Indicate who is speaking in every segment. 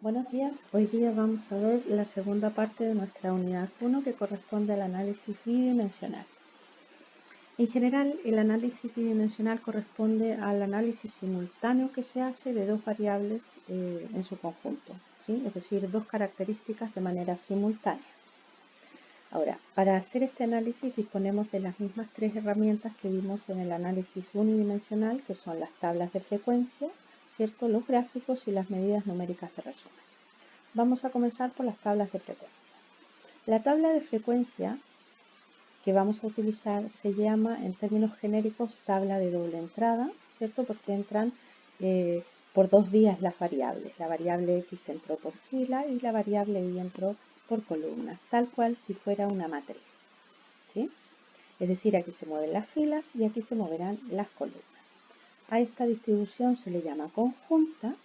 Speaker 1: Buenos días, hoy día vamos a ver la segunda parte de nuestra unidad 1 que corresponde al análisis bidimensional. En general, el análisis bidimensional corresponde al análisis simultáneo que se hace de dos variables en su conjunto, ¿sí? Es decir, dos características de manera simultánea. Ahora, para hacer este análisis disponemos de las mismas tres herramientas que vimos en el análisis unidimensional, que son las tablas de frecuencia, ¿cierto?, los gráficos y las medidas numéricas de resumen. Vamos a comenzar por las tablas de frecuencia. La tabla de frecuencia que vamos a utilizar se llama en términos genéricos tabla de doble entrada, ¿cierto?, porque entran por dos vías las variables. La variable X entró por fila y la variable Y entró por columnas, tal cual si fuera una matriz, ¿sí? Es decir, aquí se mueven las filas y aquí se moverán las columnas. A esta distribución se le llama conjunta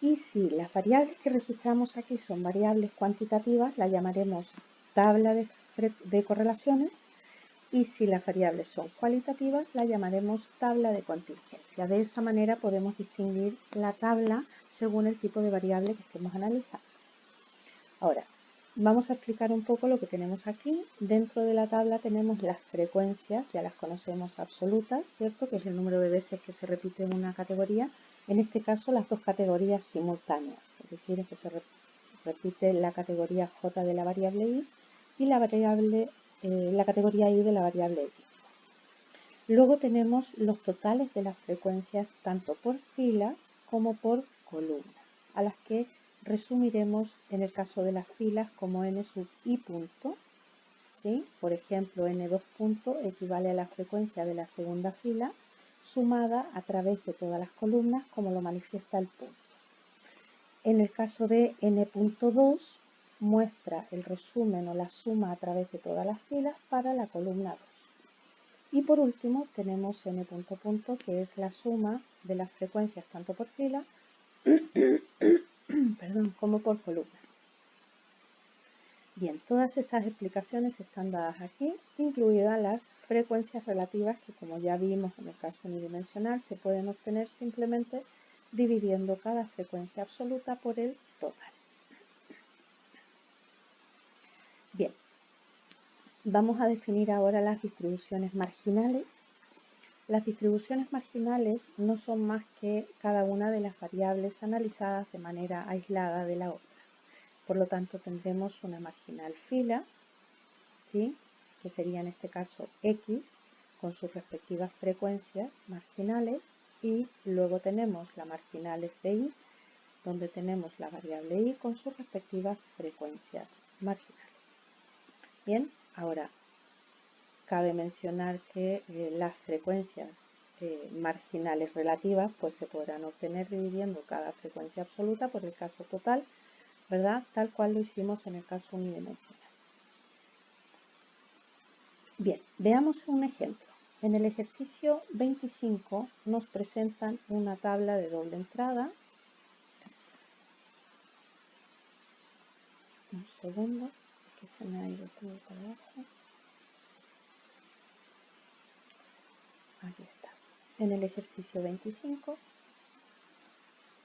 Speaker 1: y si las variables que registramos aquí son variables cuantitativas, la llamaremos tabla de correlaciones, y si las variables son cualitativas, la llamaremos tabla de contingencia. De esa manera podemos distinguir la tabla según el tipo de variable que estemos analizando. Ahora, vamos a explicar un poco lo que tenemos aquí. Dentro de la tabla tenemos las frecuencias, ya las conocemos absolutas, ¿cierto?, que es el número de veces que se repite en una categoría. En este caso, las dos categorías simultáneas, es decir, que se repite la categoría J de la variable Y y la categoría Y de la variable X. Luego tenemos los totales de las frecuencias tanto por filas como por columnas, a las que resumiremos en el caso de las filas como n sub i punto, ¿sí? Por ejemplo, n2 punto equivale a la frecuencia de la segunda fila sumada a través de todas las columnas como lo manifiesta el punto. En el caso de n.2 muestra el resumen o la suma a través de todas las filas para la columna 2. Y por último tenemos n punto que es la suma de las frecuencias tanto por fila como por columna. Bien, todas esas explicaciones están dadas aquí, incluidas las frecuencias relativas que, como ya vimos en el caso unidimensional, se pueden obtener simplemente dividiendo cada frecuencia absoluta por el total. Bien, vamos a definir ahora las distribuciones marginales. Las distribuciones marginales no son más que cada una de las variables analizadas de manera aislada de la otra. Por lo tanto, tendremos una marginal fila, ¿sí?, que sería en este caso X, con sus respectivas frecuencias marginales, y luego tenemos la marginal FI, donde tenemos la variable Y con sus respectivas frecuencias marginales. Bien, ahora cabe mencionar que las frecuencias marginales relativas pues se podrán obtener dividiendo cada frecuencia absoluta por el caso total, ¿verdad?, tal cual lo hicimos en el caso unidimensional. Bien, veamos un ejemplo. En el ejercicio 25 nos presentan una tabla de doble entrada. Un segundo, que se me ha ido todo para abajo. Aquí está. En el ejercicio 25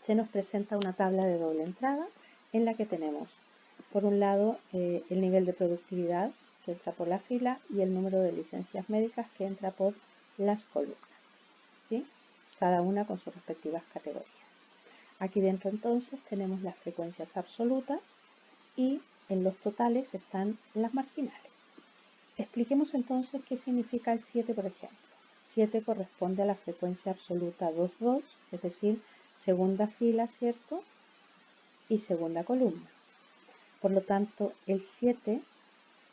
Speaker 1: se nos presenta una tabla de doble entrada en la que tenemos, por un lado, el nivel de productividad que entra por la fila y el número de licencias médicas que entra por las columnas, ¿sí?, cada una con sus respectivas categorías. Aquí dentro entonces tenemos las frecuencias absolutas y en los totales están las marginales. Expliquemos entonces qué significa el 7, por ejemplo. 7 corresponde a la frecuencia absoluta 2,2, es decir, segunda fila, ¿cierto?, y segunda columna. Por lo tanto, el 7,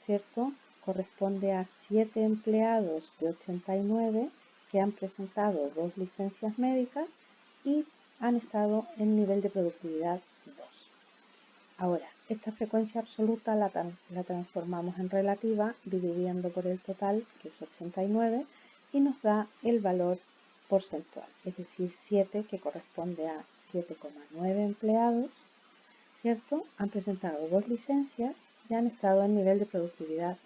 Speaker 1: ¿cierto?, corresponde a 7 empleados de 89 que han presentado 2 licencias médicas y han estado en nivel de productividad 2. Ahora, esta frecuencia absoluta la transformamos en relativa dividiendo por el total, que es 89, y nos da el valor porcentual, es decir, 7, que corresponde a 7,9 empleados, ¿cierto?, han presentado 2 licencias y han estado en nivel de productividad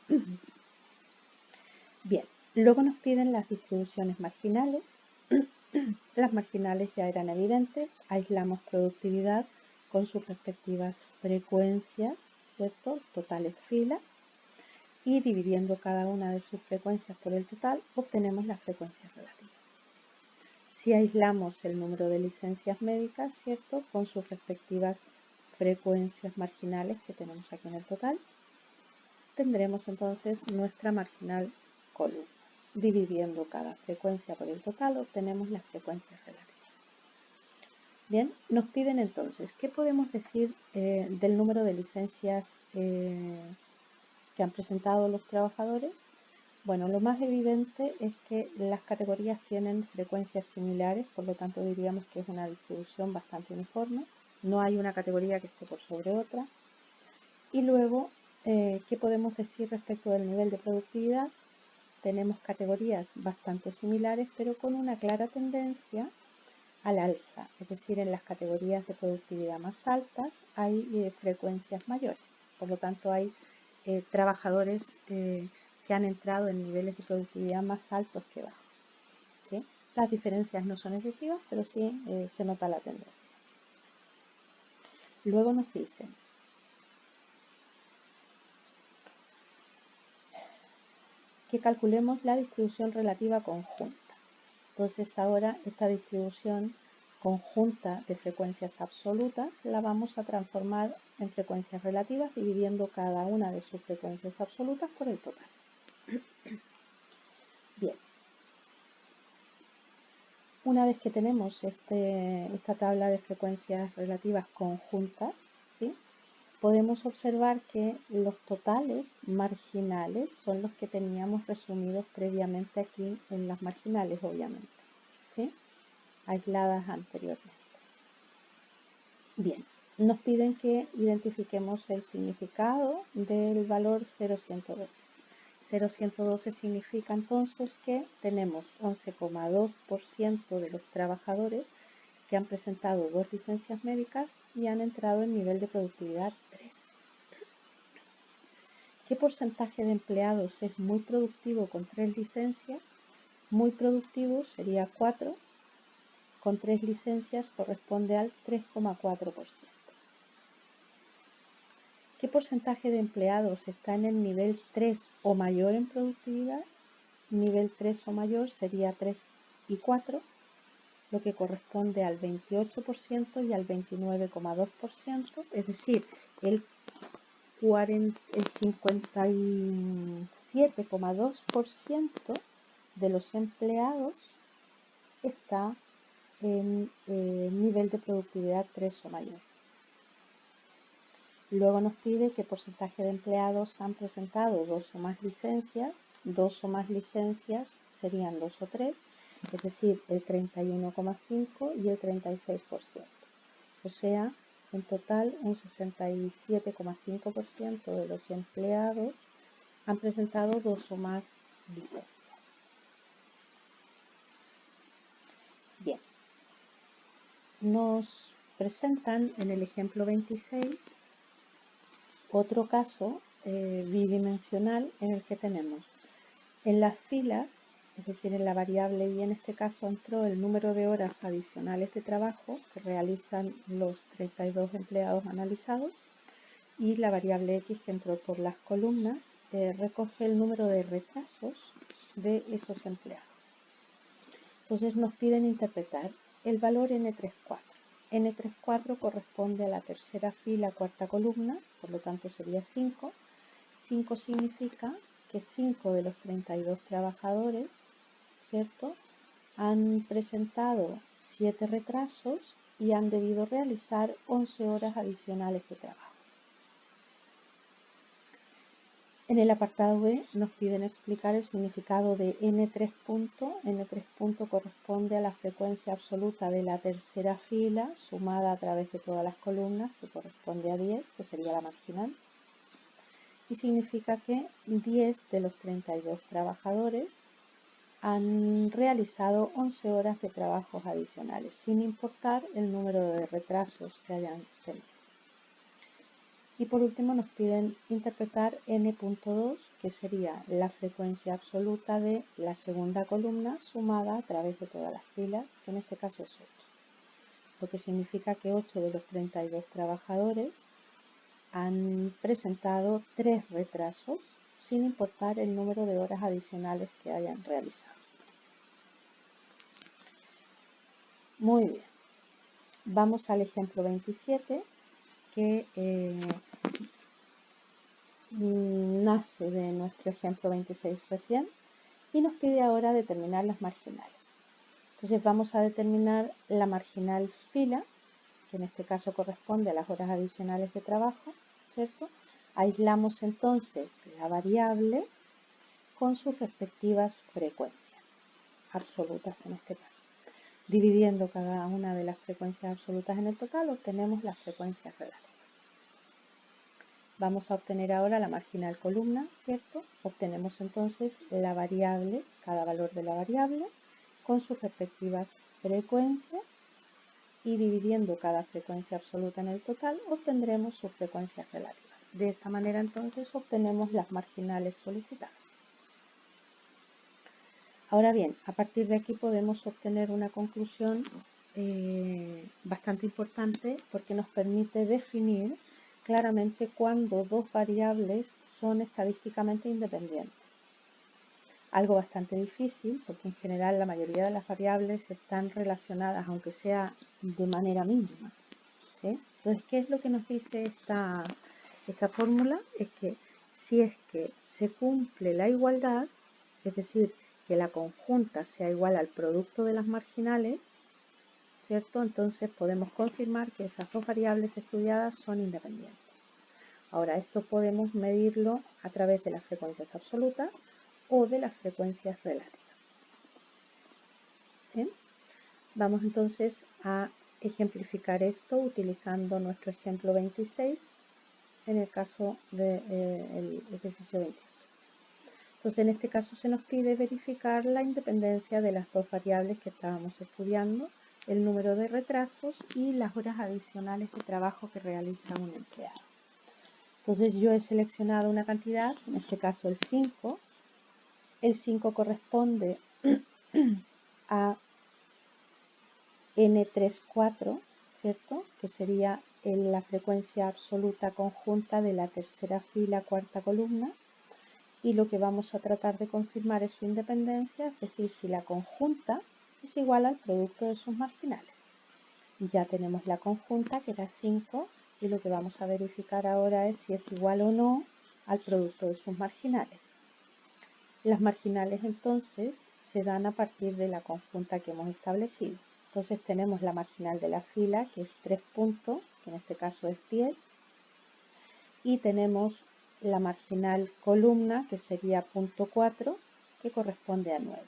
Speaker 1: 2. Bien, luego nos piden las distribuciones marginales. Las marginales ya eran evidentes, aislamos productividad con sus respectivas frecuencias, ¿cierto? Totales fila, y dividiendo cada una de sus frecuencias por el total, obtenemos las frecuencias relativas. Si aislamos el número de licencias médicas, ¿cierto? Con sus respectivas frecuencias marginales que tenemos aquí en el total, tendremos entonces nuestra marginal columna. Dividiendo cada frecuencia por el total, obtenemos las frecuencias relativas. Bien, nos piden entonces, ¿qué podemos decir del número de licencias que han presentado los trabajadores? Bueno, lo más evidente es que las categorías tienen frecuencias similares, por lo tanto diríamos que es una distribución bastante uniforme. No hay una categoría que esté por sobre otra. Y luego, ¿qué podemos decir respecto del nivel de productividad? Tenemos categorías bastante similares, pero con una clara tendencia al alza. Es decir, en las categorías de productividad más altas hay frecuencias mayores. Por lo tanto, hay trabajadores que han entrado en niveles de productividad más altos que bajos, ¿sí? Las diferencias no son excesivas, pero sí se nota la tendencia. Luego nos dicen que calculemos la distribución relativa conjunta. Entonces ahora esta distribución conjunta de frecuencias absolutas la vamos a transformar en frecuencias relativas dividiendo cada una de sus frecuencias absolutas por el total. Bien, una vez que tenemos esta tabla de frecuencias relativas conjuntas, ¿sí? Podemos observar que los totales marginales son los que teníamos resumidos previamente aquí en las marginales, obviamente, ¿sí? Aisladas anteriormente. Bien, nos piden que identifiquemos el significado del valor 0,112. 0,112 significa entonces que tenemos 11,2% de los trabajadores que han presentado 2 licencias médicas y han entrado en nivel de productividad 3. ¿Qué porcentaje de empleados es muy productivo con 3 licencias? Muy productivo sería 4, con 3 licencias corresponde al 3,4%. ¿Qué porcentaje de empleados está en el nivel 3 o mayor en productividad? Nivel 3 o mayor sería 3 y 4, lo que corresponde al 28% y al 29,2%, es decir, el 57,2% de los empleados está en nivel de productividad 3 o mayor. Luego nos pide qué porcentaje de empleados han presentado 2 o más licencias. 2 o más licencias serían 2 o 3, es decir, el 31,5 y el 36%. O sea, en total un 67,5% de los empleados han presentado 2 o más licencias. Bien, nos presentan en el ejemplo 26 otro caso bidimensional en el que tenemos en las filas, es decir, en la variable y en este caso entró el número de horas adicionales de trabajo que realizan los 32 empleados analizados, y la variable X que entró por las columnas recoge el número de retrasos de esos empleados. Entonces nos piden interpretar el valor N34. N34 corresponde a la tercera fila, cuarta columna, por lo tanto sería 5. 5 significa que 5 de los 32 trabajadores, ¿cierto?, han presentado 7 retrasos y han debido realizar 11 horas adicionales de trabajo. En el apartado B nos piden explicar el significado de N3 punto. N3 punto corresponde a la frecuencia absoluta de la tercera fila sumada a través de todas las columnas, que corresponde a 10, que sería la marginal. Y significa que 10 de los 32 trabajadores han realizado 11 horas de trabajos adicionales, sin importar el número de retrasos que hayan tenido. Y por último nos piden interpretar n.2, que sería la frecuencia absoluta de la segunda columna sumada a través de todas las filas, que en este caso es 8. Lo que significa que 8 de los 32 trabajadores han presentado 3 retrasos, sin importar el número de horas adicionales que hayan realizado. Muy bien. Vamos al ejemplo 27, que nace de nuestro ejemplo 26 recién y nos pide ahora determinar las marginales. Entonces vamos a determinar la marginal fila, que en este caso corresponde a las horas adicionales de trabajo, ¿cierto? Aislamos entonces la variable con sus respectivas frecuencias absolutas en este caso. Dividiendo cada una de las frecuencias absolutas en el total, obtenemos las frecuencias relativas. Vamos a obtener ahora la marginal columna, ¿cierto? Obtenemos entonces la variable, cada valor de la variable, con sus respectivas frecuencias, y dividiendo cada frecuencia absoluta en el total, obtendremos sus frecuencias relativas. De esa manera entonces obtenemos las marginales solicitadas. Ahora bien, a partir de aquí podemos obtener una conclusión bastante importante, porque nos permite definir claramente cuándo dos variables son estadísticamente independientes. Algo bastante difícil, porque en general la mayoría de las variables están relacionadas, aunque sea de manera mínima, ¿sí? Entonces, ¿qué es lo que nos dice esta fórmula? Es que si es que se cumple la igualdad, es decir, que la conjunta sea igual al producto de las marginales, ¿cierto? Entonces podemos confirmar que esas dos variables estudiadas son independientes. Ahora, esto podemos medirlo a través de las frecuencias absolutas o de las frecuencias relativas. ¿Sí? Vamos entonces a ejemplificar esto utilizando nuestro ejemplo 26 en el caso del ejercicio 28. Entonces, en este caso se nos pide verificar la independencia de las dos variables que estábamos estudiando, el número de retrasos y las horas adicionales de trabajo que realiza un empleado. Entonces, yo he seleccionado una cantidad, en este caso el 5. El 5 corresponde a N34, ¿cierto? Que sería la frecuencia absoluta conjunta de la tercera fila, cuarta columna. Y lo que vamos a tratar de confirmar es su independencia, es decir, si la conjunta es igual al producto de sus marginales. Ya tenemos la conjunta, que era 5, y lo que vamos a verificar ahora es si es igual o no al producto de sus marginales. Las marginales entonces se dan a partir de la conjunta que hemos establecido. Entonces tenemos la marginal de la fila, que es 3 puntos, que en este caso es 10, y tenemos la marginal columna, que sería punto 4, que corresponde a 9.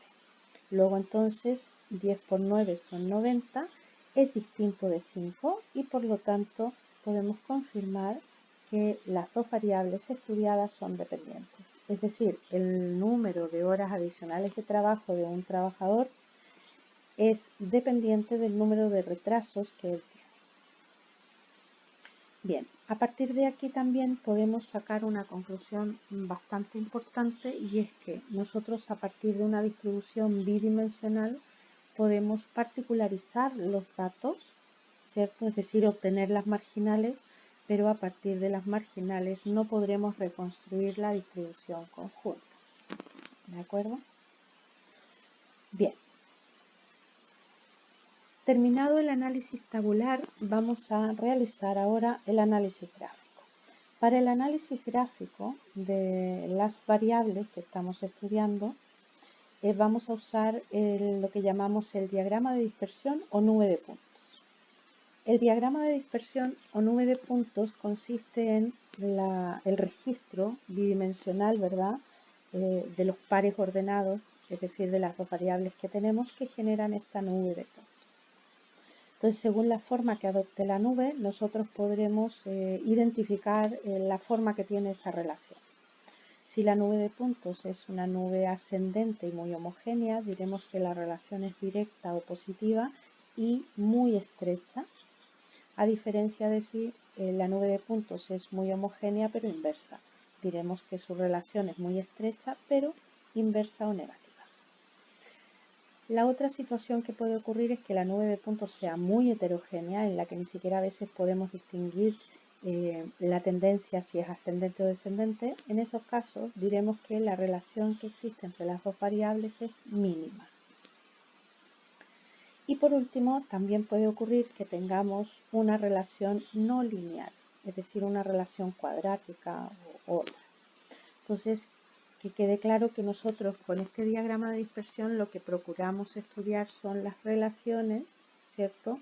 Speaker 1: Luego entonces 10 por 9 son 90, es distinto de 5 y por lo tanto podemos confirmar que las dos variables estudiadas son dependientes. Es decir, el número de horas adicionales de trabajo de un trabajador es dependiente del número de retrasos que él tiene. Bien, a partir de aquí también podemos sacar una conclusión bastante importante, y es que nosotros a partir de una distribución bidimensional podemos particularizar los datos, ¿cierto? Es decir, obtener las marginales, pero a partir de las marginales no podremos reconstruir la distribución conjunta. ¿De acuerdo? Bien. Terminado el análisis tabular, vamos a realizar ahora el análisis gráfico. Para el análisis gráfico de las variables que estamos estudiando, vamos a usar lo que llamamos el diagrama de dispersión o nube de puntos. El diagrama de dispersión o nube de puntos consiste en el registro bidimensional, ¿verdad?, de los pares ordenados, es decir, de las dos variables que tenemos que generan esta nube de puntos. Entonces, según la forma que adopte la nube, nosotros podremos identificar la forma que tiene esa relación. Si la nube de puntos es una nube ascendente y muy homogénea, diremos que la relación es directa o positiva y muy estrecha. a diferencia de si la nube de puntos es muy homogénea pero inversa. Diremos que su relación es muy estrecha pero inversa o negativa. La otra situación que puede ocurrir es que la nube de puntos sea muy heterogénea, en la que ni siquiera a veces podemos distinguir la tendencia si es ascendente o descendente. En esos casos diremos que la relación que existe entre las dos variables es mínima. Y por último, también puede ocurrir que tengamos una relación no lineal, es decir, una relación cuadrática o otra. Entonces, que quede claro que nosotros con este diagrama de dispersión lo que procuramos estudiar son las relaciones, ¿cierto?,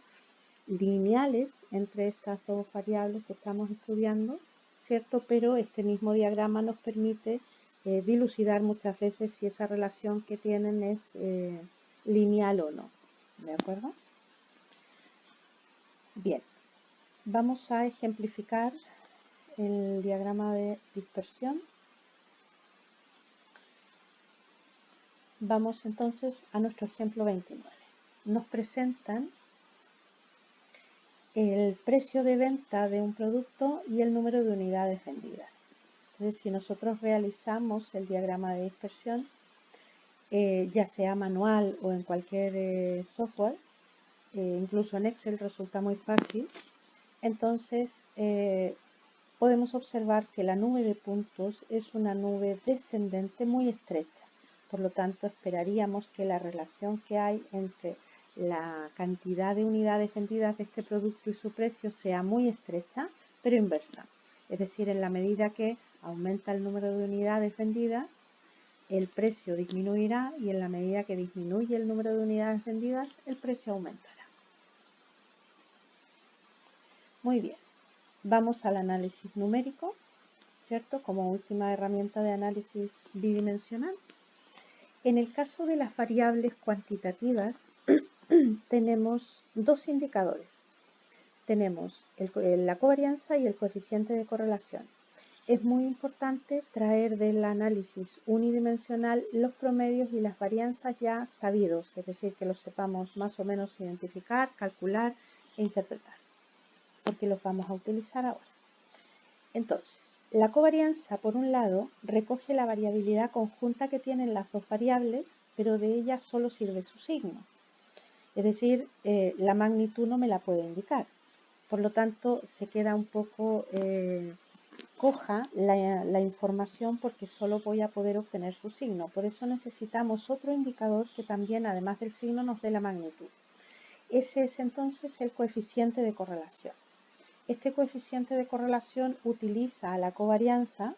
Speaker 1: lineales entre estas dos variables que estamos estudiando, ¿cierto? Pero este mismo diagrama nos permite dilucidar muchas veces si esa relación que tienen es lineal o no, ¿de acuerdo? Bien, vamos a ejemplificar el diagrama de dispersión. Vamos entonces a nuestro ejemplo 29. Nos presentan el precio de venta de un producto y el número de unidades vendidas. Entonces, si nosotros realizamos el diagrama de dispersión, ya sea manual o en cualquier software, incluso en Excel resulta muy fácil, entonces podemos observar que la nube de puntos es una nube descendente muy estrecha. Por lo tanto, esperaríamos que la relación que hay entre la cantidad de unidades vendidas de este producto y su precio sea muy estrecha, pero inversa. Es decir, en la medida que aumenta el número de unidades vendidas, el precio disminuirá y en la medida que disminuye el número de unidades vendidas, el precio aumentará. Muy bien, vamos al análisis numérico, ¿cierto? Como última herramienta de análisis bidimensional. En el caso de las variables cuantitativas, tenemos dos indicadores. Tenemos la covarianza y el coeficiente de correlación. Es muy importante traer del análisis unidimensional los promedios y las varianzas ya sabidos, es decir, que los sepamos más o menos identificar, calcular e interpretar, porque los vamos a utilizar ahora. Entonces, la covarianza, por un lado, recoge la variabilidad conjunta que tienen las dos variables, pero de ella solo sirve su signo. Es decir, la magnitud no me la puede indicar. Por lo tanto, se queda un poco coja la información porque solo voy a poder obtener su signo. Por eso necesitamos otro indicador que también, además del signo, nos dé la magnitud. Ese es entonces el coeficiente de correlación. Este coeficiente de correlación utiliza a la covarianza,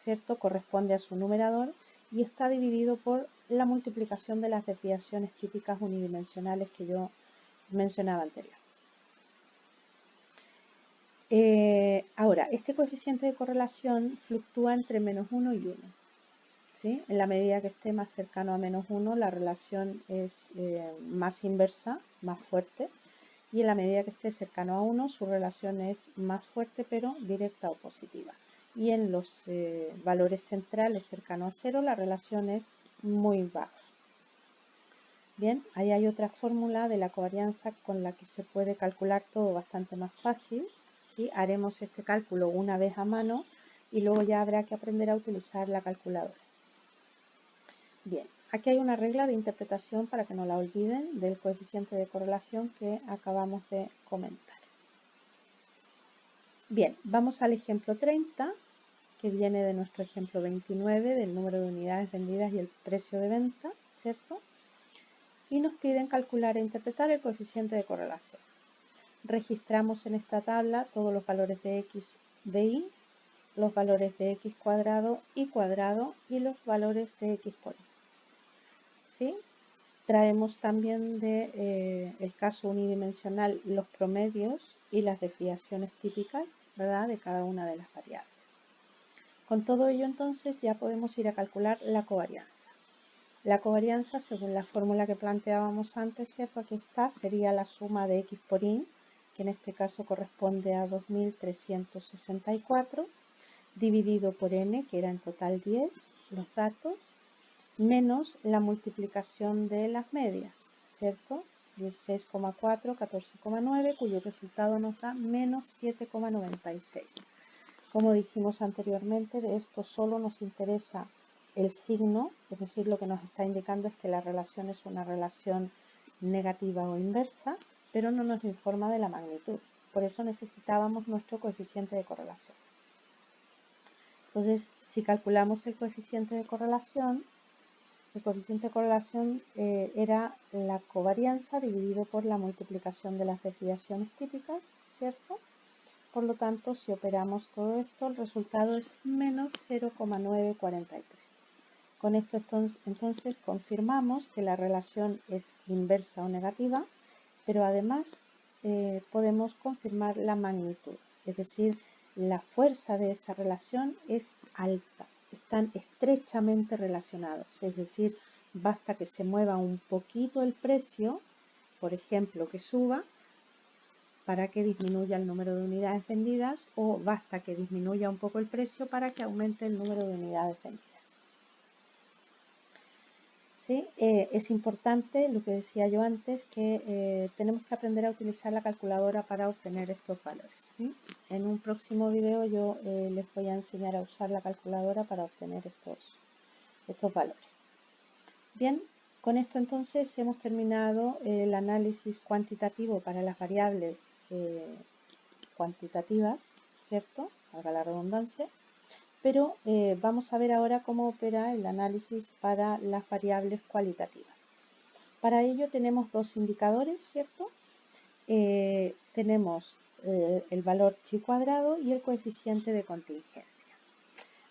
Speaker 1: ¿cierto? Corresponde a su numerador y está dividido por la multiplicación de las desviaciones típicas unidimensionales que yo mencionaba anteriormente. Ahora, este coeficiente de correlación fluctúa entre -1 y 1. ¿Sí? En la medida que esté más cercano a -1, la relación es más inversa, más fuerte. Y en la medida que esté cercano a 1, su relación es más fuerte, pero directa o positiva. Y en los valores centrales cercanos a 0, la relación es muy baja. Bien, ahí hay otra fórmula de la covarianza con la que se puede calcular todo bastante más fácil. ¿Sí? Haremos este cálculo una vez a mano y luego ya habrá que aprender a utilizar la calculadora. Bien, aquí hay una regla de interpretación para que no la olviden del coeficiente de correlación que acabamos de comentar. Bien, vamos al ejemplo 30, que viene de nuestro ejemplo 29, del número de unidades vendidas y el precio de venta, ¿cierto? Y nos piden calcular e interpretar el coeficiente de correlación. Registramos en esta tabla todos los valores de x de y, los valores de x cuadrado y cuadrado y los valores de x por y. ¿Sí? Traemos también el caso unidimensional los promedios y las desviaciones típicas, ¿verdad?, de cada una de las variables. Con todo ello entonces ya podemos ir a calcular la covarianza. La covarianza, según la fórmula que planteábamos antes, ¿cierto?, aquí está, sería la suma de x por y, que en este caso corresponde a 2364, dividido por n, que era en total 10, los datos, menos la multiplicación de las medias, ¿cierto? 16,4, 14,9, cuyo resultado nos da menos 7,96. Como dijimos anteriormente, de esto solo nos interesa el signo, es decir, lo que nos está indicando es que la relación es una relación negativa o inversa, pero no nos informa de la magnitud. Por eso necesitábamos nuestro coeficiente de correlación. Entonces, si calculamos el coeficiente de correlación era la covarianza dividido por la multiplicación de las desviaciones típicas, ¿cierto? Por lo tanto, si operamos todo esto, el resultado es menos 0,943. Con esto entonces confirmamos que la relación es inversa o negativa, pero además podemos confirmar la magnitud, es decir, la fuerza de esa relación es alta, están estrechamente relacionados, es decir, basta que se mueva un poquito el precio, por ejemplo, que suba, para que disminuya el número de unidades vendidas, o basta que disminuya un poco el precio para que aumente el número de unidades vendidas. ¿Sí? Es importante, lo que decía yo antes, que tenemos que aprender a utilizar la calculadora para obtener estos valores. ¿Sí? En un próximo video yo les voy a enseñar a usar la calculadora para obtener estos valores. Bien, con esto entonces hemos terminado el análisis cuantitativo para las variables cuantitativas, ¿cierto? Valga la redundancia. Pero vamos a ver ahora cómo opera el análisis para las variables cualitativas. Para ello tenemos dos indicadores, ¿cierto? Tenemos el valor chi cuadrado y el coeficiente de contingencia.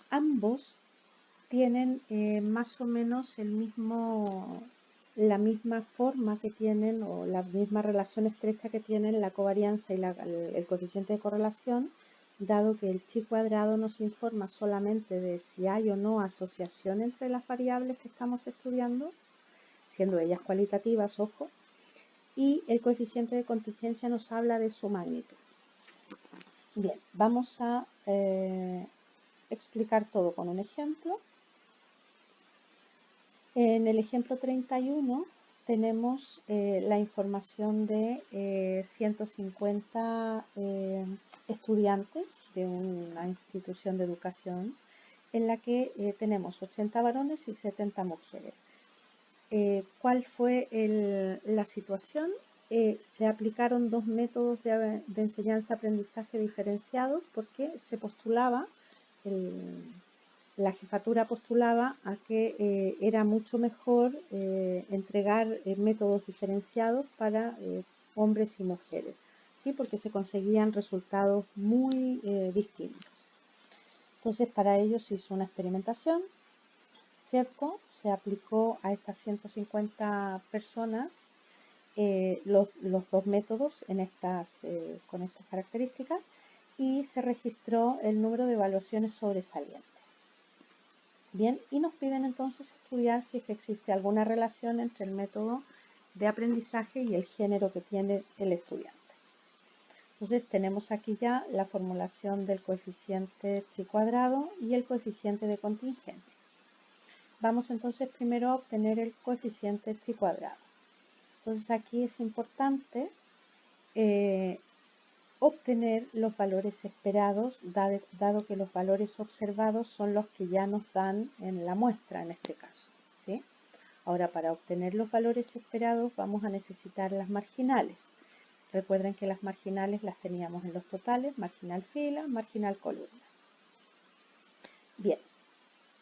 Speaker 1: Ambos tienen más o menos la misma forma que tienen, o la misma relación estrecha que tienen la covarianza y el coeficiente de correlación, dado que el chi cuadrado nos informa solamente de si hay o no asociación entre las variables que estamos estudiando, siendo ellas cualitativas, ojo, y el coeficiente de contingencia nos habla de su magnitud. Bien, vamos a explicar todo con un ejemplo. En el ejemplo 31 tenemos la información de 150 estudiantes de una institución de educación en la que tenemos 80 varones y 70 mujeres. ¿Cuál fue la situación? Se aplicaron dos métodos de enseñanza-aprendizaje diferenciados porque se postulaba la jefatura postulaba a que era mucho mejor entregar métodos diferenciados para hombres y mujeres, ¿sí? Porque se conseguían resultados muy distintos. Entonces, para ello se hizo una experimentación, ¿cierto? Se aplicó a estas 150 personas los dos métodos con estas características y se registró el número de evaluaciones sobresalientes. Bien, y nos piden entonces estudiar si es que existe alguna relación entre el método de aprendizaje y el género que tiene el estudiante. Entonces tenemos aquí ya la formulación del coeficiente chi cuadrado y el coeficiente de contingencia. Vamos entonces primero a obtener el coeficiente chi cuadrado. Entonces aquí es importante obtener los valores esperados, dado que los valores observados son los que ya nos dan en la muestra en este caso, ¿sí? Ahora, para obtener los valores esperados vamos a necesitar las marginales. Recuerden que las marginales las teníamos en los totales, marginal fila, marginal columna. Bien,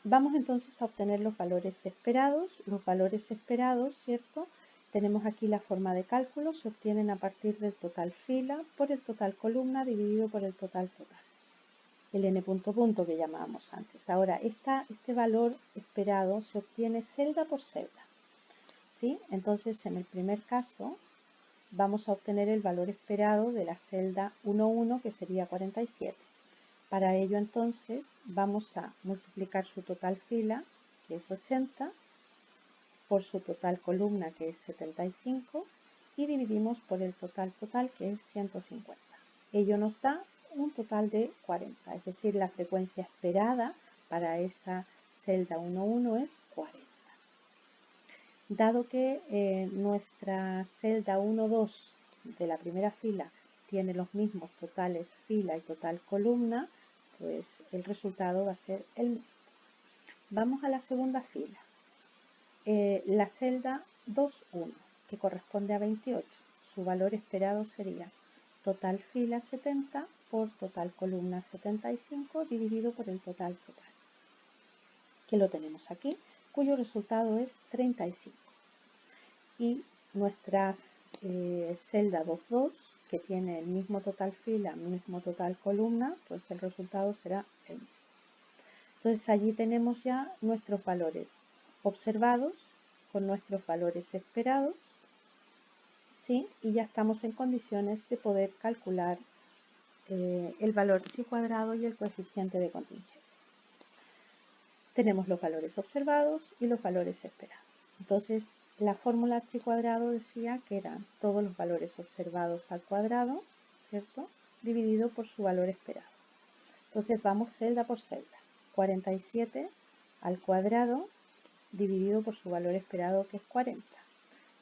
Speaker 1: vamos entonces a obtener los valores esperados. Los valores esperados, ¿cierto? Tenemos aquí la forma de cálculo, se obtienen a partir del total fila por el total columna dividido por el total total, el n punto punto que llamábamos antes. Ahora, este valor esperado se obtiene celda por celda, ¿sí? Entonces, en el primer caso, vamos a obtener el valor esperado de la celda 1,1, que sería 47. Para ello, entonces, vamos a multiplicar su total fila, que es 80, por su total columna, que es 75, y dividimos por el total total, que es 150. Ello nos da un total de 40, es decir, la frecuencia esperada para esa celda 1,1 es 40. Dado que nuestra celda 1-2 de la primera fila tiene los mismos totales fila y total columna, pues el resultado va a ser el mismo. Vamos a la segunda fila. La celda 2-1, que corresponde a 28. Su valor esperado sería total fila 70 por total columna 75 dividido por el total total, que lo tenemos aquí, cuyo resultado es 35. Y nuestra celda 2-2, que tiene el mismo total fila, mismo total columna, pues el resultado será el mismo. Entonces allí tenemos ya nuestros valores observados con nuestros valores esperados, ¿sí? Y ya estamos en condiciones de poder calcular el valor chi cuadrado y el coeficiente de contingencia. Tenemos los valores observados y los valores esperados. Entonces, la fórmula chi cuadrado decía que eran todos los valores observados al cuadrado, ¿cierto? Dividido por su valor esperado. Entonces, vamos celda por celda. 47 al cuadrado dividido por su valor esperado, que es 40,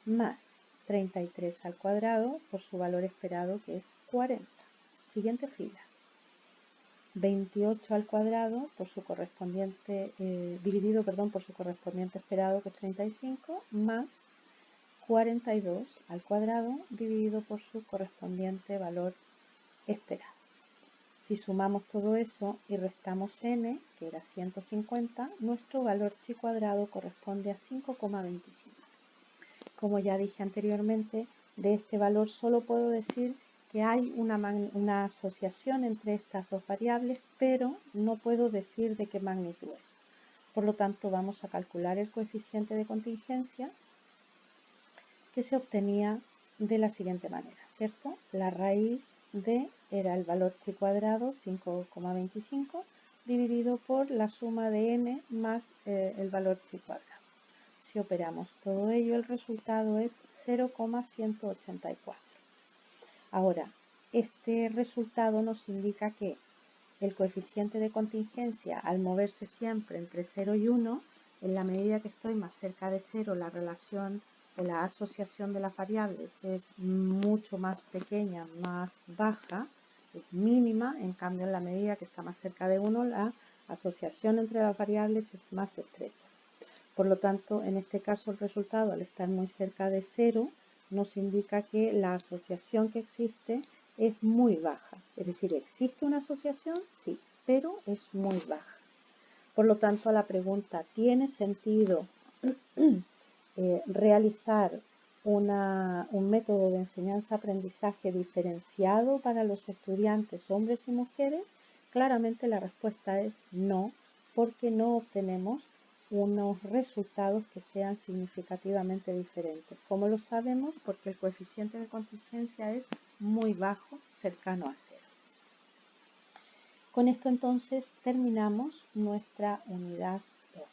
Speaker 1: más 33 al cuadrado por su valor esperado, que es 40. Siguiente fila. 28 al cuadrado por su correspondiente, dividido por su correspondiente esperado, que es 35, más 42 al cuadrado dividido por su correspondiente valor esperado. Si sumamos todo eso y restamos n, que era 150, nuestro valor chi cuadrado corresponde a 5,25. Como ya dije anteriormente, de este valor solo puedo decir que hay una asociación entre estas dos variables, pero no puedo decir de qué magnitud es. Por lo tanto, vamos a calcular el coeficiente de contingencia, que se obtenía de la siguiente manera, ¿cierto? La raíz de era el valor chi cuadrado, 5,25, dividido por la suma de n más el valor chi cuadrado. Si operamos todo ello, el resultado es 0,184. Ahora, este resultado nos indica que el coeficiente de contingencia, al moverse siempre entre 0 y 1, en la medida que estoy más cerca de 0, la relación o la asociación de las variables es mucho más pequeña, más baja, es mínima. En cambio, en la medida que está más cerca de 1, la asociación entre las variables es más estrecha. Por lo tanto, en este caso el resultado, al estar muy cerca de 0, nos indica que la asociación que existe es muy baja. Es decir, ¿existe una asociación? Sí, pero es muy baja. Por lo tanto, a la pregunta, ¿tiene sentido realizar un método de enseñanza-aprendizaje diferenciado para los estudiantes hombres y mujeres? Claramente la respuesta es no, porque no obtenemos unos resultados que sean significativamente diferentes. ¿Cómo lo sabemos? Porque el coeficiente de contingencia es muy bajo, cercano a 0. Con esto entonces terminamos nuestra unidad 1.